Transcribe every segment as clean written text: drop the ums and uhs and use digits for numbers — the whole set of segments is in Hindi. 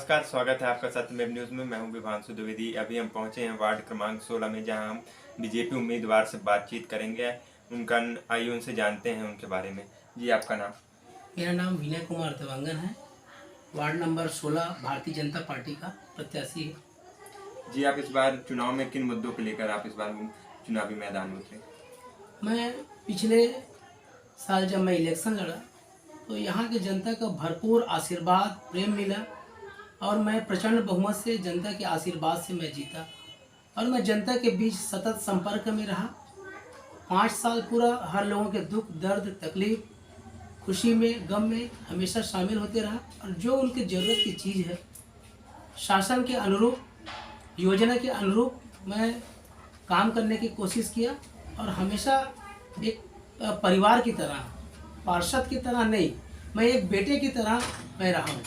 नमस्कार, स्वागत है आपका सत्यमेव न्यूज़ में। मैं हूं विभांशु द्विवेदी। अभी हम पहुंचे हैं वार्ड क्रमांक 16 में, जहां हम बीजेपी उम्मीदवार से बातचीत करेंगे। आइए उनसे जानते हैं उनके बारे में। जी, आपका नाम? मेरा नाम विनय कुमार देवांगन है। Ward number 16 Bharatiya Janata party का प्रत्याशी है। जी, आप इस बार चुनाव में किन मुद्दों को लेकर आप इस बार चुनावी मैदान में उतरे? मैं पिछले साल जब मैं इलेक्शन लड़ा तो यहाँ की जनता का भरपूर आशीर्वाद प्रेम मिला और मैं प्रचंड बहुमत से जनता के आशीर्वाद से मैं जीता और मैं जनता के बीच सतत संपर्क में रहा। 5 साल पूरा हर लोगों के दुख दर्द तकलीफ खुशी में गम में हमेशा शामिल होते रहा और जो उनकी ज़रूरत की चीज़ है शासन के अनुरूप योजना के अनुरूप मैं काम करने की कोशिश किया और हमेशा एक परिवार की तरह, पार्षद की तरह नहीं, मैं एक बेटे की तरह मैं रहा हूँ।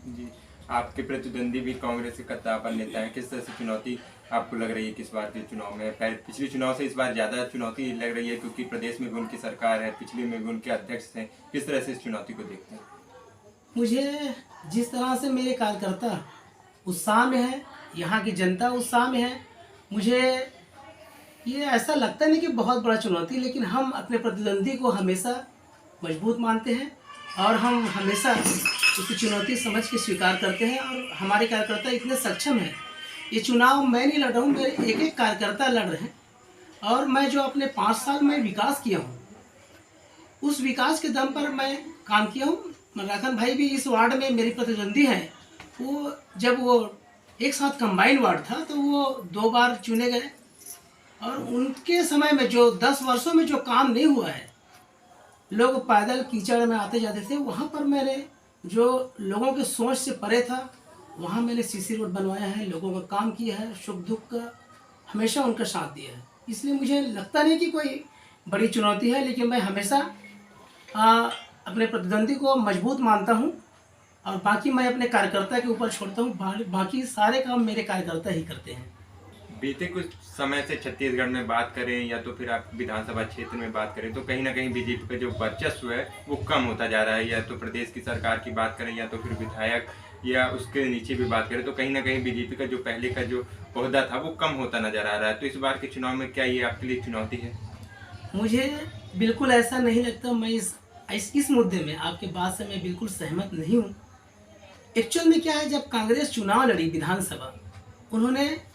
जी, आपके प्रतिद्वंदी भी कांग्रेस के कट्टापन नेता हैं। किस तरह से चुनौती आपको लग रही है किस बार के चुनाव में? पिछले चुनाव से इस बार ज़्यादा चुनौती लग रही है, क्योंकि प्रदेश में भी उनकी सरकार है, पिछले में भी उनके अध्यक्ष हैं। किस तरह से इस चुनौती को देखते हैं? मुझे जिस तरह से मेरे कार्यकर्ता उत्साह में है, यहाँ की जनता उत्साह में है, मुझे ये ऐसा लगता नहीं कि बहुत बड़ा चुनौती, लेकिन हम अपने प्रतिद्वंदी को हमेशा मजबूत मानते हैं और हम हमेशा उसकी चुनौती समझ के स्वीकार करते हैं और हमारे कार्यकर्ता इतने सक्षम हैं। ये चुनाव मैं नहीं लड़ रहा हूँ, मेरे एक एक कार्यकर्ता लड़ रहे हैं और मैं जो अपने 5 साल में विकास किया हूँ उस विकास के दम पर मैं काम किया हूँ। राखन भाई भी इस वार्ड में मेरी प्रतिद्वंदी हैं। वो जब वो एक साथ कंबाइंड वार्ड था तो वो 2 बार चुने गए और उनके समय में जो 10 वर्षों में जो काम नहीं हुआ है, लोग पैदल कीचड़ में आते जाते थे, वहाँ पर मैंने जो लोगों के सोच से परे था वहाँ मैंने सीसी रोड बनवाया है, लोगों का काम किया है, सुख दुख का हमेशा उनका साथ दिया है। इसलिए मुझे लगता नहीं कि कोई बड़ी चुनौती है, लेकिन मैं हमेशा अपने प्रतिद्वंदी को मजबूत मानता हूँ और बाकी मैं अपने कार्यकर्ता के ऊपर छोड़ता हूँ। बाकी सारे काम मेरे कार्यकर्ता ही करते हैं। बीते कुछ समय से छत्तीसगढ़ में बात करें या तो फिर आप विधानसभा क्षेत्र में बात करें, तो कहीं ना कहीं बीजेपी का जो वर्चस्व है वो कम होता जा रहा है। या तो प्रदेश की सरकार की बात करें या तो फिर विधायक या उसके नीचे भी बात करें, तो कहीं ना कहीं बीजेपी का जो पहले का जो ओहदा था वो कम होता नजर आ रहा है। तो इस बार के चुनाव में क्या ये आपके लिए चुनौती है? मुझे बिल्कुल ऐसा नहीं लगता। मैं इस मुद्दे में आपके बात से मैं बिल्कुल सहमत नहीं हूँ। एक्चुअल में क्या है, जब कांग्रेस चुनाव लड़ी विधानसभा, उन्होंने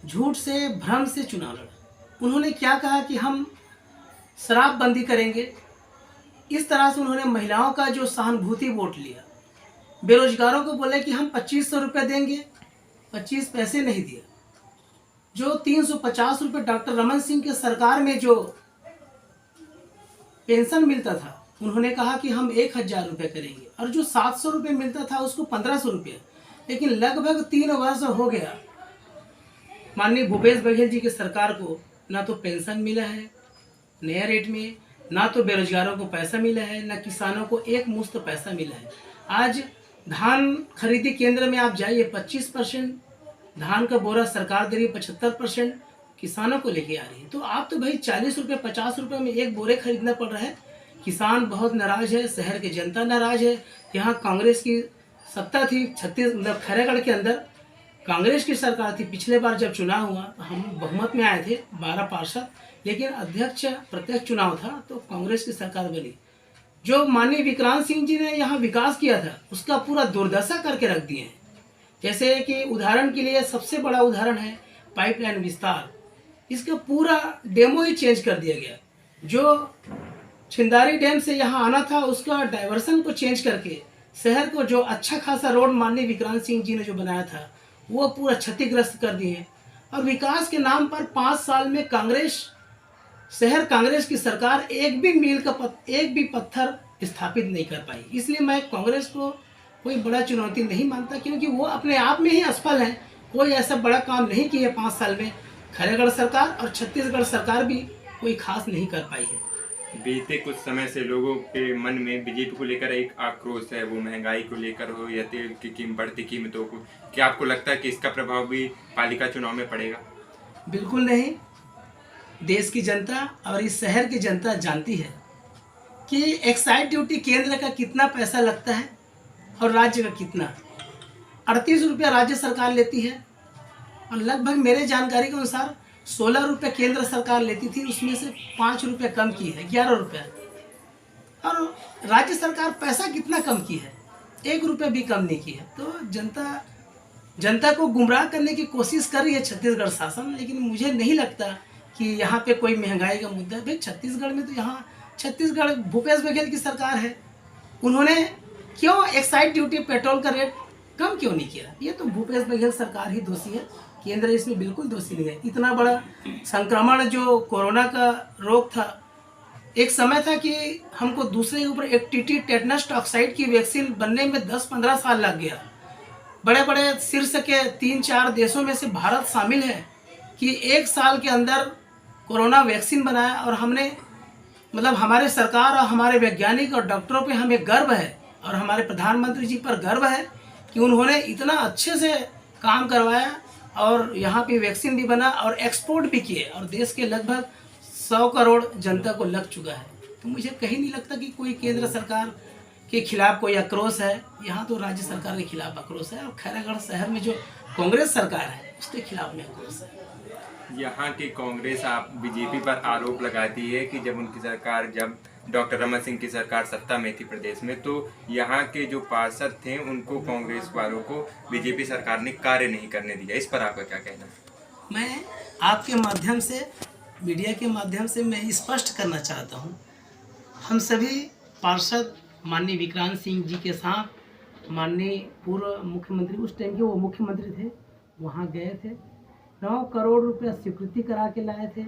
झूठ से भ्रम से चुनाव लड़ा। उन्होंने क्या कहा कि हम शराबबंदी करेंगे, इस तरह से उन्होंने महिलाओं का जो सहानुभूति वोट लिया। बेरोजगारों को बोले कि हम 2500 रुपये देंगे, 25 पैसे नहीं दिया। जो 350 रुपये डॉक्टर रमन सिंह के सरकार में जो पेंशन मिलता था, उन्होंने कहा कि हम 1000 रुपये करेंगे और जो 700 रुपये मिलता था उसको 1500 रुपये। लेकिन लगभग 3 वर्ष हो गया माननीय भूपेश बघेल जी की सरकार को, ना तो पेंशन मिला है नया रेट में, ना तो बेरोजगारों को पैसा मिला है, ना किसानों को एक मुश्त पैसा मिला है। आज धान खरीदी केंद्र में आप जाइए, 25% धान का बोरा सरकार दे रही है, 75% किसानों को लेके आ रही है। तो आप तो भाई 40 रुपये 50 रुपये में एक बोरे खरीदना पड़ रहा है। किसान बहुत नाराज है, शहर की जनता नाराज है। यहाँ कांग्रेस की सत्ता थी, खैरागढ़ के अंदर कांग्रेस की सरकार थी। पिछले बार जब चुनाव हुआ तो हम बहुमत में आए थे 12 पार्षद, लेकिन अध्यक्ष प्रत्यक्ष चुनाव था तो कांग्रेस की सरकार बनी। जो माननीय विक्रांत सिंह जी ने यहाँ विकास किया था उसका पूरा दुर्दशा करके रख दिए हैं। जैसे कि उदाहरण के लिए सबसे बड़ा उदाहरण है पाइपलाइन विस्तार, इसका पूरा डेमो ही चेंज कर दिया गया। जो छिंदारी डैम से यहाँ आना था उसका डाइवर्सन को चेंज करके शहर को जो अच्छा खासा रोड माननीय विक्रांत सिंह जी ने जो बनाया था वो पूरा क्षतिग्रस्त कर दिए। और विकास के नाम पर 5 साल में कांग्रेस की सरकार एक भी पत्थर स्थापित नहीं कर पाई। इसलिए मैं कांग्रेस को कोई बड़ा चुनौती नहीं मानता, क्योंकि वो अपने आप में ही असफल है। कोई ऐसा बड़ा काम नहीं किया 5 साल में। खैरागढ़ सरकार और छत्तीसगढ़ सरकार भी कोई खास नहीं कर पाई है। बीते कुछ समय से लोगों के मन में बीजेपी को लेकर एक आक्रोश है, वो महंगाई को लेकर हो या तेल की बढ़ती कीमतों को। क्या आपको लगता है कि इसका प्रभाव भी पालिका चुनाव में पड़ेगा? बिल्कुल नहीं। देश की जनता और इस शहर की जनता जानती है कि एक्साइज ड्यूटी केंद्र का कितना पैसा लगता है और राज्य का कितना। ₹38 राज्य सरकार लेती है और लगभग मेरे जानकारी के अनुसार ₹16 केंद्र सरकार लेती थी, उसमें से ₹5 कम की है, ₹11। और राज्य सरकार पैसा कितना कम की है, ₹1 भी कम नहीं की है। तो जनता को गुमराह करने की कोशिश कर रही है छत्तीसगढ़ शासन, लेकिन मुझे नहीं लगता कि यहाँ पे कोई महंगाई का मुद्दा है। भाई छत्तीसगढ़ में तो यहाँ छत्तीसगढ़ भूपेश बघेल की सरकार है, उन्होंने क्यों एक्साइज ड्यूटी पेट्रोल का रेट कम क्यों नहीं किया? ये तो भूपेश बघेल सरकार ही दोषी है, केंद्र इसमें बिल्कुल दोषी नहीं है। इतना बड़ा संक्रमण जो कोरोना का रोग था, एक समय था कि हमको दूसरे के ऊपर एक टीटी टेटनस टॉक्साइड की वैक्सीन बनने में 10-15 साल लग गया। बड़े बड़े शीर्ष के 3-4 देशों में से भारत शामिल है कि 1 साल के अंदर कोरोना वैक्सीन बनाया, और हमने मतलब हमारे सरकार और हमारे वैज्ञानिक और डॉक्टरों पे हमें गर्व है, और हमारे प्रधानमंत्री जी पर गर्व है कि उन्होंने इतना अच्छे से काम करवाया और यहाँ पे वैक्सीन भी बना और एक्सपोर्ट भी किए, और देश के लगभग 100 करोड़ जनता को लग चुका है। तो मुझे कहीं नहीं लगता कि कोई केंद्र सरकार के खिलाफ कोई आक्रोश है। यहाँ तो राज्य सरकार के खिलाफ आक्रोश है, और खैरागढ़ शहर में जो कांग्रेस सरकार है उसके खिलाफ में आक्रोश है। यहाँ की कांग्रेस आप बीजेपी पर आरोप लगाती है कि जब उनकी सरकार, जब डॉक्टर रमन सिंह की सरकार सत्ता में थी प्रदेश में, तो यहाँ के जो पार्षद थे उनको, कांग्रेस वालों को बीजेपी सरकार ने कार्य नहीं करने दिया। इस पर आपका क्या कहना है? मैं आपके माध्यम से, मीडिया के माध्यम से मैं स्पष्ट करना चाहता हूँ, हम सभी पार्षद माननीय विक्रांत सिंह जी के साथ माननीय पूर्व मुख्यमंत्री, उस टाइम के वो मुख्यमंत्री थे, वहाँ गए थे। 9 करोड़ रुपया स्वीकृति करा के लाए थे,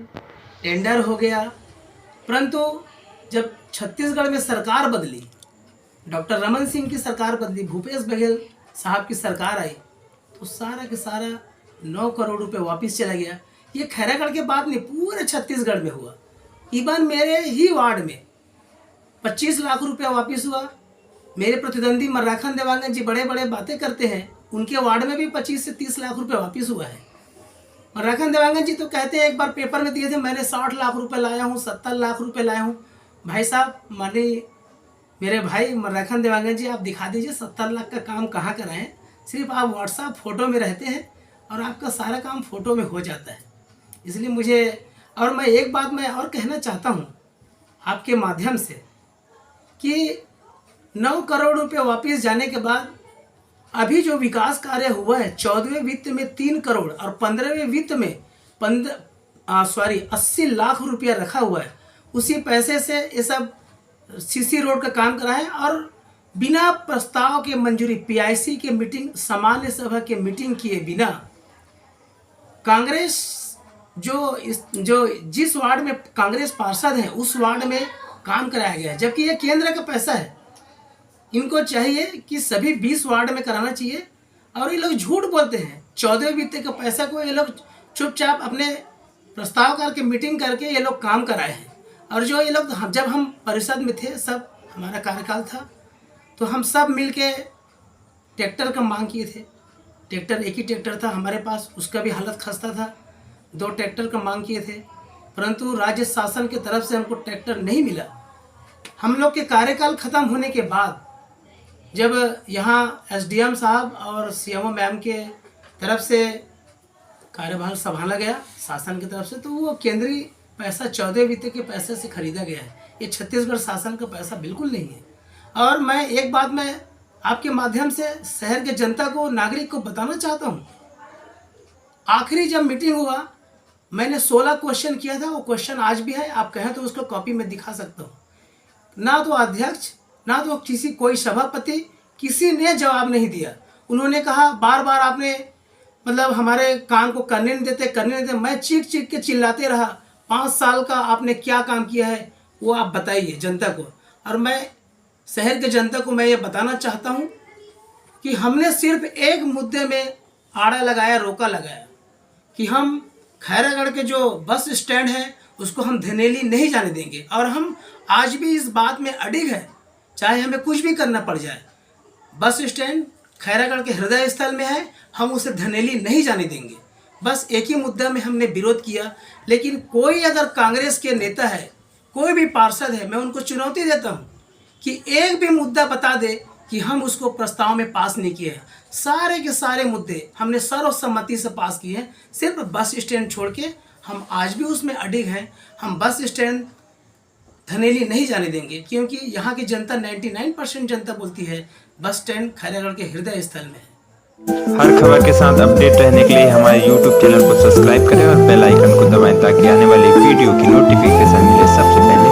टेंडर हो गया। परंतु जब छत्तीसगढ़ में सरकार बदली, डॉक्टर रमन सिंह की सरकार बदली, भूपेश बघेल साहब की सरकार आई, तो सारा के सारा 9 करोड़ रुपये वापस चला गया। ये खैरागढ़ के बात नहीं, पूरे छत्तीसगढ़ में हुआ। इवन मेरे ही वार्ड में 25 लाख रुपया वापस हुआ। मेरे प्रतिद्वंदी मर्राखन देवांगन जी बड़े बड़े बातें करते हैं, उनके वार्ड में भी 25 से 30 लाख रुपये वापस हुआ है। मर्राखन देवांगन जी तो कहते हैं, एक बार पेपर में दिए थे, मैंने 60 लाख रुपये लाया हूँ, 70 लाख रुपये लाया हूँ। भाई साहब, माननीय मेरे भाई मर्राखन देवांगन जी, आप दिखा दीजिए 70 लाख का काम कहाँ कराएं। सिर्फ आप व्हाट्सएप फ़ोटो में रहते हैं और आपका सारा काम फ़ोटो में हो जाता है। इसलिए मुझे, और मैं एक बात मैं और कहना चाहता हूँ आपके माध्यम से कि 9 करोड़ रुपये वापस जाने के बाद अभी जो विकास कार्य हुआ है, 14वें वित्त में 3 करोड़ और 15वें वित्त में 80 लाख रुपया रखा हुआ है। उसी पैसे से ये सब सीसी रोड का काम कराएं, और बिना प्रस्ताव के मंजूरी, पीआईसी के मीटिंग, सामान्य सभा के मीटिंग किए बिना कांग्रेस जो जिस वार्ड में कांग्रेस पार्षद हैं उस वार्ड में काम कराया गया है, जबकि ये केंद्र का पैसा है। इनको चाहिए कि सभी 20 वार्ड में कराना चाहिए, और ये लोग झूठ बोलते हैं। 14वें वित्त के पैसा को ये लोग चुपचाप अपने प्रस्ताव करके मीटिंग करके ये लोग काम कराए हैं। और जो ये लोग, जब हम परिषद में थे, सब हमारा कार्यकाल था, तो हम सब मिल के ट्रैक्टर का मांग किए थे। ट्रैक्टर, एक ही ट्रैक्टर था हमारे पास, उसका भी हालत खस्ता था। 2 ट्रैक्टर का मांग किए थे, परंतु राज्य शासन की तरफ से हमको ट्रैक्टर नहीं मिला। हम लोग के कार्यकाल ख़त्म होने के बाद जब यहाँ एसडीएम साहब और सीएमओ मैम के तरफ से कार्यभार संभाला गया शासन की तरफ से, तो वो केंद्रीय पैसा 14वें वित्त के पैसे से खरीदा गया है। ये छत्तीसगढ़ शासन का पैसा बिल्कुल नहीं है। और मैं एक बात मैं आपके माध्यम से शहर के जनता को, नागरिक को बताना चाहता हूँ। आखिरी जब मीटिंग हुआ, मैंने 16 क्वेश्चन किया था, वो क्वेश्चन आज भी है, आप कहें तो उसको कॉपी में दिखा सकता हूँ। ना तो अध्यक्ष, ना तो कोई सभापति, किसी ने जवाब नहीं दिया। उन्होंने कहा बार बार आपने मतलब हमारे काम को करने नहीं देते। मैं चीख के चिल्लाते रहा, 5 साल का आपने क्या काम किया है वो आप बताइए जनता को। और मैं शहर के जनता को मैं ये बताना चाहता हूँ कि हमने सिर्फ एक मुद्दे में आड़ा लगाया, रोका लगाया कि हम खैरागढ़ के जो बस स्टैंड है उसको हम धनेली नहीं जाने देंगे। और हम आज भी इस बात में अडिग है, चाहे हमें कुछ भी करना पड़ जाए। बस स्टैंड खैरागढ़ के हृदय स्थल में है, हम उसे धनेली नहीं जाने देंगे। बस एक ही मुद्दा में हमने विरोध किया। लेकिन कोई अगर कांग्रेस के नेता है, कोई भी पार्षद है, मैं उनको चुनौती देता हूँ कि एक भी मुद्दा बता दे कि हम उसको प्रस्ताव में पास नहीं किए हैं। सारे के सारे मुद्दे हमने सर्वसम्मति से पास किए हैं, सिर्फ बस स्टैंड छोड़ के हम आज भी उसमें अडिग हैं। हम बस स्टैंड धनेली नहीं जाने देंगे, क्योंकि यहाँ की जनता 99% जनता बोलती है बस स्टैंड खैरागढ़ के हृदय स्थल में है। हर खबर के साथ अपडेट रहने के लिए हमारे YouTube चैनल को सब्सक्राइब करें और बेल आइकन को दबाएं ताकि आने वाली वीडियो की नोटिफिकेशन मिले सबसे पहले।